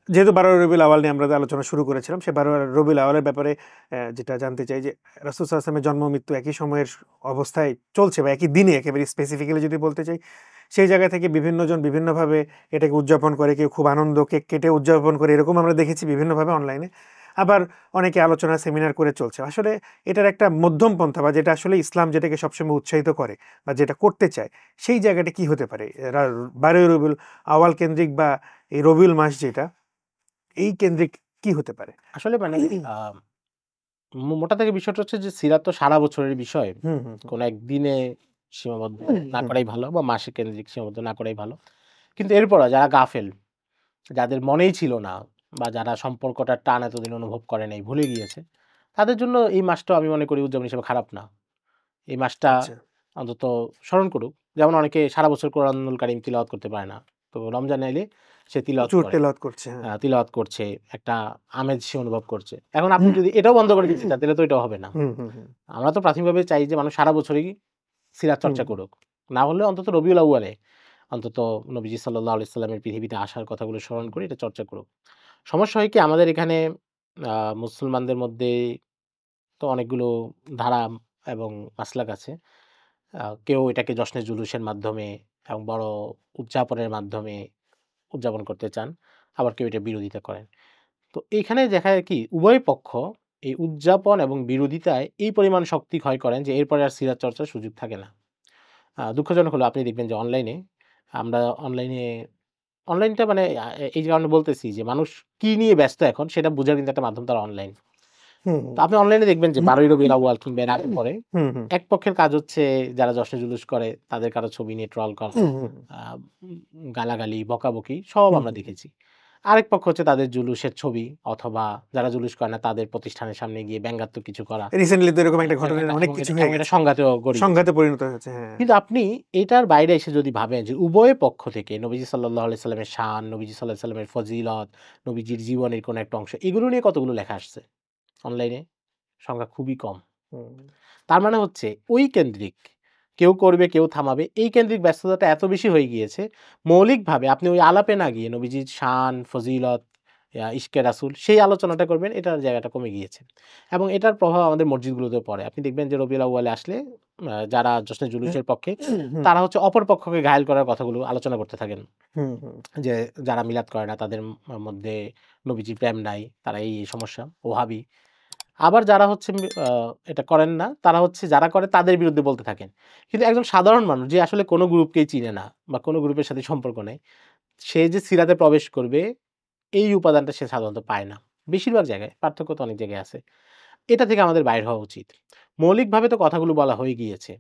যেহেতু 12 রবিউল আওয়াল নিয়ে আমরা আলোচনা শুরু করেছিলাম, সে 12 রবিউল আওয়ালের ব্যাপারে যেটা জানতে চাই যে রাসূল সাল্লাল্লাহু আলাইহি ওয়াসাল্লামের জন্ম মৃত্যু একই সময়ের অবস্থায় চলছে বা একই দিনে, একেবারে স্পেসিফিক্যালি যদি বলতে চাই, সেই জায়গা থেকে বিভিন্নজন বিভিন্নভাবে এটাকে উদযাপন করে। কেউ খুব আনন্দ কেক কেটে উদযাপন করে, এরকম আমরা দেখেছি বিভিন্নভাবে অনলাইনে। আবার অনেকে আলোচনা সেমিনার করে চলছে। আসলে এটার একটা মধ্যম পন্থা বা যেটা আসলে ইসলাম যেটাকে সবসময় উৎসাহিত করে বা যেটা করতে চায়, সেই জায়গাটা কি হতে পারে? 12 রবিউল আওয়াল কেন্দ্রিক বা এই রবিউল মাস যেটা, এই কেন্দ্রিক কি হতে পারে? আসলে মানে মোটা থেকে বিষয়টা হচ্ছে যে সিরাত তো সারা বছরের বিষয়। হুম, হুম, কোন একদিনে সীমাবদ্ধ না হুম, করাই ভালো বা মাসে কেন্দ্রিক সীমাবদ্ধ না করাই ভালো। কিন্তু এরপরও যারা গাফেল, যাদের মনেই ছিল না বা যারা সম্পর্কটার টান এতদিন অনুভব করে নাই, ভুলে গিয়েছে, তাদের জন্য এই মাসটাও আমি মনে করি উদযাপন হিসেবে খারাপ না। এই মাসটা আচ্ছা। অন্তত স্মরণ করুক। যেমন অনেকে সারা বছর কোরআনুল কারীম তিলাওয়াত করতে পারে না। তো রমজান আইলে সে তিলাওয়াত প্রচুর করে। তেলাওয়াত করছে, হ্যাঁ। তিলাওয়াত করছে, একটা আমেজ সে অনুভব করছে। এখন আপনি যদি এটাও বন্ধ করে দিতে চান তাহলে তো এটাও হবে না। হুম, হুম, হুম, আমরা তো প্রাথমিকভাবে চাই যে মানুষ সারা বছরই সিরাত হুম, চর্চা করুক। না হলে অন্তত রবিউল আউয়ালে অন্তত নবীজি সাল্লাল্লাহু আলাইহি সাল্লামের পৃথিবীতে আসার কথাগুলো স্মরণ করে এটা চর্চা করুক। সমস্যা হয় কি আমাদের এখানে আ মুসলমানদের মধ্যে তো অনেকগুলো ধারা এবং মাসলাক আছে। কেউ এটাকে জশ্নে জুলুসের মাধ্যমে এবং বড় উদযাপনের মাধ্যমে উদযাপন করতে চান। আবার কেউ এটা বিরোধিতা করেন। তো এইখানে দেখা যায় কি উভয় পক্ষ এই উদযাপন এবং বিরোধিতায় এই পরিমাণ শক্তি ক্ষয় করেন যে এরপরে আর সিরাত চর্চার সুযোগ থাকে না। দুঃখজনক হলো আপনি দেখবেন যে অনলাইনে আমরা অনলাইনটা মানে এই যে কারণে বলতেছি যে মানুষ কি নিয়ে ব্যস্ত এখন সেটা বোঝার কিন্তু একটা মাধ্যম তার অনলাইন। হুম, তো আপনি অনলাইনে দেখবেন যে ১২ই রবিউল আউয়াল কিংবা এর আগে পরে হুম, হুম, এক পক্ষের কাজ হচ্ছে যারা জশ্নে জুলুস করে তাদের কারো ছবি নিয়ে ট্রল করা, হুম, হুম, আ গালাগালি, বকাবকি সব হুম, আমরা হুম। দেখেছি। আরেক পক্ষ হচ্ছে তাদের জুলুসের ছবি অথবা যারা জুলুস করে না তাদের প্রতিষ্ঠানের সামনে গিয়ে ব্যঙ্গাত্মক কিছু করা। রিসেন্টলি তো এরকম আ একটা এ ঘটনা এটা অনেক এবং কিছু এটা হয়ে এবং এটা গেছে। সংঘাতেও গড়িয়েছে। সংঘাতে পরিণত হয়েছে, হ্যাঁ। কিন্তু আপনি এটার বাইরে এসে যদি ভাবেন যে উভয় পক্ষ থেকে নবীজি সাল্লাল্লাহু আলাইহি সাল্লামের শান, নবীজি সাল্লাল্লাহু আলাইহি সাল্লামের ফজিলত, নবীজির জীবনের কোনো একটা অংশ এগুলো নিয়ে কতগুলো লেখা আসছে অনলাইনে? সংখ্যা খুবই কম। হুম, তার মানে হচ্ছে ওই কেন্দ্রিক। কেউ করবে, কেউ থামাবে। এই কেন্দ্রিক ব্যস্ততাটা এত বেশি হয়ে গিয়েছে, মৌলিকভাবে আপনি ওই আলাপে না গিয়ে নবীজির শান, ফজিলত, ইশকে রাসূল সেই আলোচনাটা করবেন, এটার জায়গাটা কমে গিয়েছে। এবং এটার প্রভাব আমাদের মসজিদগুলোতেও পড়ে। আপনি দেখবেন যে রবিউল আউয়ালে আসলে যারা জশ্নে হুম, জুলুসের পক্ষে, হুম, তারা হচ্ছে অপর পক্ষকে ঘায়েল করার কথাগুলো আলোচনা করতে থাকেন। হুম, হুম, যে যারা মিলাদ করে না তাদের মধ্যে নবীজির প্রেম নাই, তারা এই সমস্যা, ওহাবি। আবার যারা হচ্ছে এটা করেন না, তারা হচ্ছে যারা করে তাদের বিরুদ্ধে বলতে থাকেন। কিন্তু একজন সাধারণ মানুষ যে আসলে কোন গ্রুপকেই চিনে না বা কোন গ্রুপের সাথে সম্পর্ক নাই, সে যে সিরাতে প্রবেশ করবে এই উপাদানটা সে সাধারণত পায় না। বেশিরভাগ জায়গায়, পার্থক্য তো অনেক জায়গায় আছে। এটা থেকে আমাদের বাইর হওয়া উচিত। মৌলিকভাবে তো কথাগুলো বলা হয়ে গিয়েছে।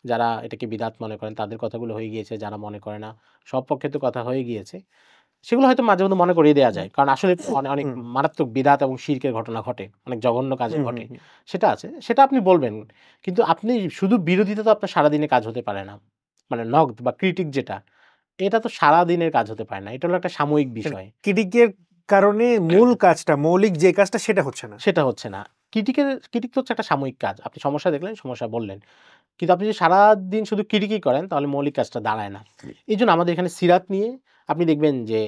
যারা এটাকে বিদআত মনে করেন তাদের কথাগুলো হয়ে গিয়েছে, যারা মনে করে না সব পক্ষে তো কথা হয়ে গিয়েছে। সেগুলো হয়তো মাঝে মধ্যে মনে করিয়ে দেয়া যায়। কারণ আসলে অনেক হুম, মারাত্মক বিদআত এবং শিরকের ঘটনা ঘটে। অনেক জঘন্য কাজ হুম, হুম, ঘটে। হুম। সেটা আছে। সেটা আপনি বলবেন। কিন্তু আপনি শুধু বিরোধিতা তো আপনার সারাদিনে কাজ হতে পারে না। মানে নকদ বা ক্রিটিক যেটা, এটা তো সারাদিনের কাজ হতে পারে না। এটা হলো একটা সাময়িক বিষয়। ক্রিটিকের কারণে মূল কাজটা, মৌলিক যে কাজটা সেটা হচ্ছে না। সেটা হচ্ছে না। ক্রিটিক তো হচ্ছে একটা সাময়িক কাজ। আপনি সমস্যা দেখলেন, সমস্যা বললেন। কিন্তু আপনি যদি সারাদিন শুধু ক্রিটিকই করেন তাহলে মৌলিক কাজটা দাঁড়ায় না। এইজন্য আমাদের এখানে সিরাত নিয়ে আপনি দেখবেন যে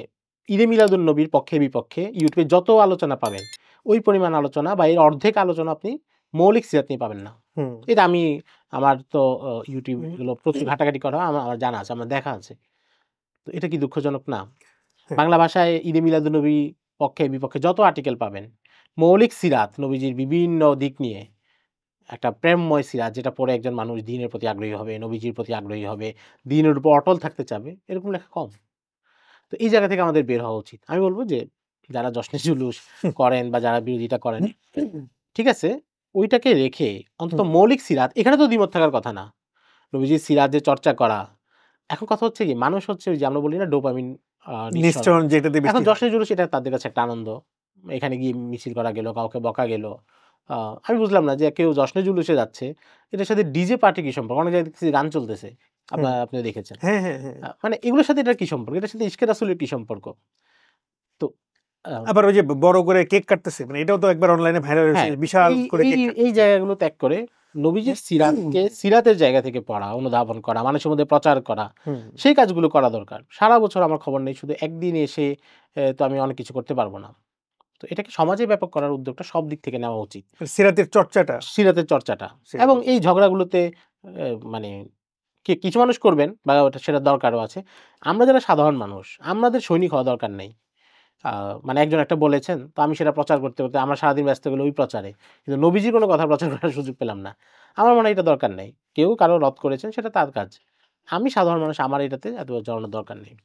ঈদে মিলাদুন নবীর পক্ষে বিপক্ষে ইউটিউবে যত আলোচনা পাবেন, ওই পরিমাণ আলোচনা বা এর অর্ধেক আলোচনা আপনি মৌলিক সিরাত নিয়ে পাবেন না। হুম, এটা আমার তো ইউটিউব হুম, এগুলো প্রচুর ঘাটাঘাটি করা হয়। আমার জানা আছে, আমার দেখা আছে। তো এটা কি দুঃখজনক না? হ্যাঁ। বাংলা ভাষায় ঈদে মিলাদুন নবী পক্ষে বিপক্ষে যত আর্টিকেল পাবেন, মৌলিক সিরাত নবীজির বিভিন্ন দিক নিয়ে একটা প্রেমময় সিরাত যেটা পড়ে একজন মানুষ দ্বীনের প্রতি আগ্রহী হবে, নবীজির প্রতি আগ্রহী হবে, দ্বীনের উপর অটল থাকতে চাবে, এরকম লেখা কম। তো এই জায়গা থেকে আমাদের বের হওয়া উচিত। আমি বলব যে যারা জশ্নে জুলুস করেন বা যারা বিরোধিতা করেন, ঠিক আছে? ওইটাকে রেখে অন্তত হুম, মৌলিক সিরাত, এখানে তো দ্বিমত থাকার কথা না। নবীজির সিরাত যে চর্চা করা। এখন কথা হচ্ছে কি মানুষ হচ্ছে ওই যে আমরা বলি না ডোপামিন নিঃসরণ। নিশ্চয়ন যেটাতে এখন বেশি হয়। জশ্নে জুলুস এটা তাদের কাছে একটা আনন্দ। এখানে গিয়ে মিছিল করা গেল, কাউকে বকা গেল। আ আমি বুঝলাম না যে কেউ জশ্নে জুলুসে যাচ্ছে। এটার সাথে ডিজে পার্টি কি সম্পর্ক? অনেক জায়গায় দেখতেছি গান চলতেছে। হুম, আপনিও দেখেছেন। হ্যাঁ, হ্যাঁ, হ্যাঁ। মানে এগুলোর সাথে এটার কি সম্পর্ক? এটার সাথে ইশকে রাসূলের কি সম্পর্ক? তো আ আবার ওই যে বড় করে কেক কাটতেছে। মানে এটাও তো একবার অনলাইনে ভাইরাল হয়েছে। হ্যাঁ, বিশাল এই করে এই কেক এই কাটতেছে। জায়গাগুলো ত্যাগ করে নবীজির সিরাতকে সিরাতের জায়গা থেকে পড়া, অনুধাবন করা, মানুষের মধ্যে প্রচার করা, হুম। সেই কাজগুলো করা দরকার। সারা বছর আমার খবর নেই, শুধু একদিন এসে তো আমি অনেক কিছু করতে পারবো না। তো এটাকে সমাজে ব্যাপক করার উদ্যোগটা সব দিক থেকে নেওয়া উচিত। সিরাতের চর্চাটা সিরাতের চর্চাটা সিরাতের এবং এই ঝগড়াগুলোতে মানে কিছু মানুষ করবেন বা সেটা দরকারও আছে। আমরা যারা সাধারণ মানুষ, আমাদের সৈনিক হওয়া দরকার নেই। মানে একজন একটা বলেছেন, তো আমি সেটা প্রচার করতে, করতে আমরা সারাদিন ব্যস্ত গেলে ওই প্রচারে। কিন্তু নবীজির কোনো কথা প্রচার করার সুযোগ পেলাম না। আমার মনে হয় এটা দরকার নেই। কেউ কারো রদ করেছেন সেটা তার কাজ। আমি সাধারণ মানুষ, আমার এটাতে এত জড়ানোর দরকার নেই।